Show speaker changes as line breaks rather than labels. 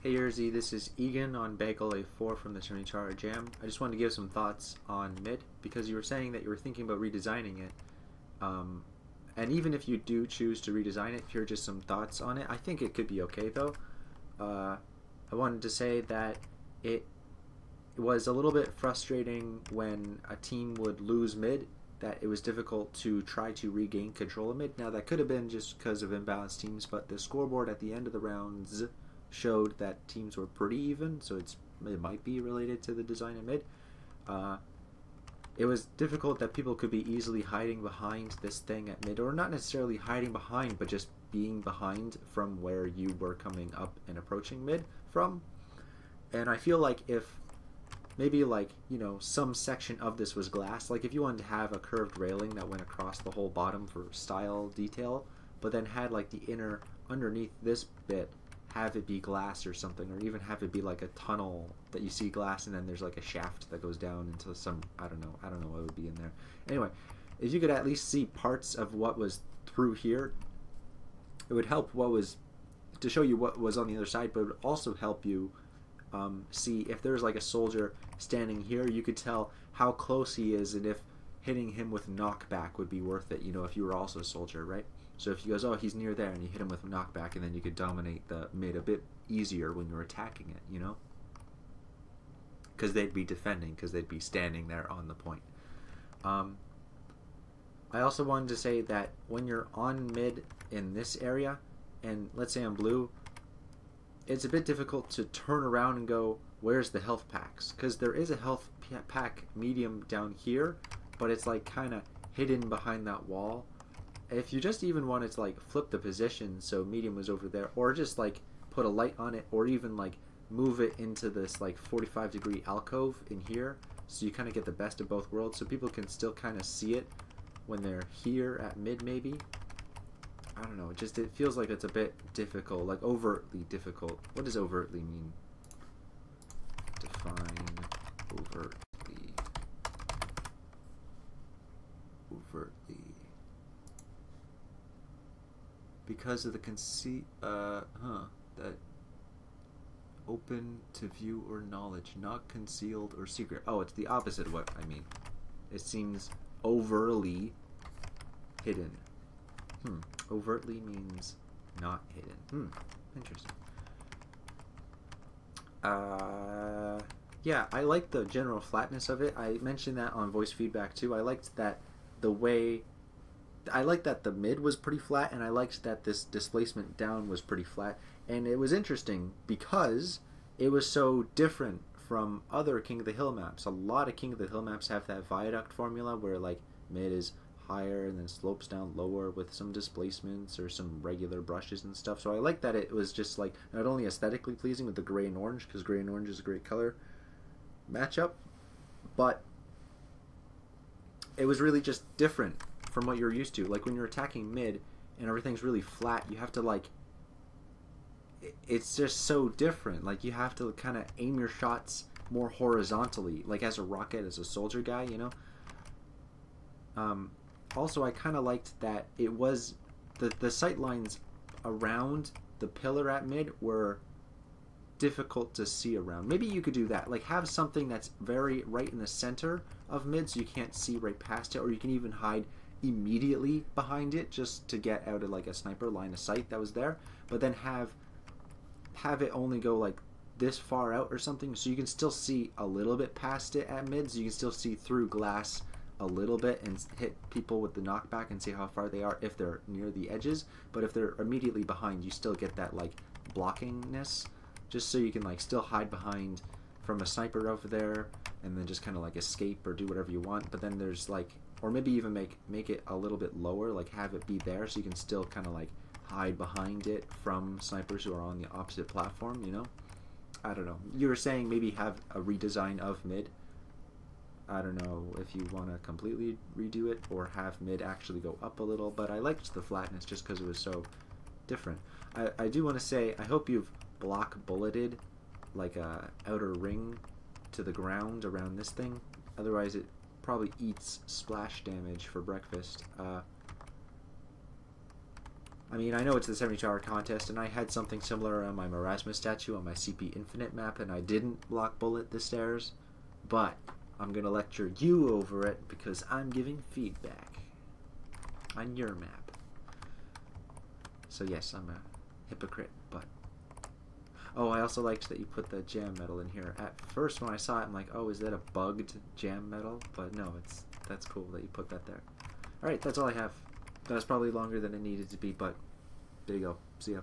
Hey Yerzy, this is Egan on Bagel A4 from the Chimichurri Jam. I just wanted to give some thoughts on mid because you were saying that you were thinking about redesigning it. And even if you do choose to redesign it, here are just some thoughts on it. I think it could be okay though. I wanted to say that it was a little bit frustrating when a team would lose mid, that it was difficult to try to regain control of mid. Now that could have been just because of imbalanced teams, but the scoreboard at the end of the rounds showed that teams were pretty even, so it might be related to the design of mid. It was difficult that people could be easily hiding behind this thing at mid, or not necessarily hiding behind, but just being behind from where you were coming up and approaching mid from. And I feel like if maybe some section of this was glass, like if you wanted to have a curved railing that went across the whole bottom for style detail, but then had like the inner underneath this bit have it be glass or something, or even have it be like a tunnel that you see glass and then there's like a shaft that goes down into some, I don't know what would be in there. Anyway, if you could at least see parts of what was through here, it would help to show you what was on the other side, but it would also help you see if there's like a soldier standing here, you could tell how close he is and if hitting him with knockback would be worth it, if you were also a soldier, right? So if he goes, oh, he's near there, and you hit him with knockback, and then you could dominate the mid a bit easier when you're attacking it, because they'd be defending, because they'd be standing there on the point. I also wanted to say that when you're on mid in this area, and let's say I'm blue, it's a bit difficult to turn around and go, where's the health packs? Because there is a health pack medium down here, but it's like kind of hidden behind that wall. If you just even wanted to like flip the position so medium was over there, or just like put a light on it, or even like move it into this like 45-degree alcove in here, so you kind of get the best of both worlds, so people can still kind of see it when they're here at mid, maybe. I don't know, it feels like it's a bit difficult, like overtly difficult. What does overtly mean? Define overtly. Overtly. Because of the conceit, that open to view or knowledge, not concealed or secret. Oh, it's the opposite of what I mean. It seems overly hidden. Overtly means not hidden. Interesting. Yeah, I like the general flatness of it. I mentioned that on voice feedback too. I liked that the mid was pretty flat, and I liked that this displacement down was pretty flat. And it was interesting because it was so different from other King of the Hill maps. A lot of King of the Hill maps have that viaduct formula where like mid is higher and then slopes down lower with some displacements or some regular brushes and stuff. So I like that it was just like not only aesthetically pleasing with the gray and orange, because gray and orange is a great color matchup, but it was really just different from what you're used to. Like when you're attacking mid and everything's really flat, you have to it's just so different. Like you have to kind of aim your shots more horizontally, like as a rocket, as a soldier guy, Also, I kind of liked that it was the sight lines around the pillar at mid were difficult to see around. Maybe you could do that, like have something that's very right in the center of mid so you can't see right past it, or you can even hide immediately behind it just to get out of like a sniper line of sight that was there, but then have it only go like this far out or something, so you can still see a little bit past it at mid, so you can still see through glass a little bit and hit people with the knockback and see how far they are if they're near the edges. But if they're immediately behind, you still get that like blockingness, just so you can like still hide behind from a sniper over there and then just kind of like escape or do whatever you want. But then there's like, or maybe even make it a little bit lower, like have it be there so you can still kind of like hide behind it from snipers who are on the opposite platform, I don't know. You were saying maybe have a redesign of mid. I don't know if you want to completely redo it or have mid actually go up a little, but I liked the flatness just because it was so different. I do want to say, I hope you've block bulleted like a outer ring to the ground around this thing. Otherwise it probably eats splash damage for breakfast. I mean, I know it's the 72-hour contest, and I had something similar on my Marasmus statue on my CP Infinite map, and I didn't block bullet the stairs, but I'm going to lecture you over it because I'm giving feedback on your map. So yes, I'm a hypocrite, but... Oh, I also liked that you put the jam metal in here. At first, when I saw it, I'm like, oh, is that a bugged jam metal? But no, that's cool that you put that there. Alright, that's all I have. That was probably longer than it needed to be, but there you go. See ya.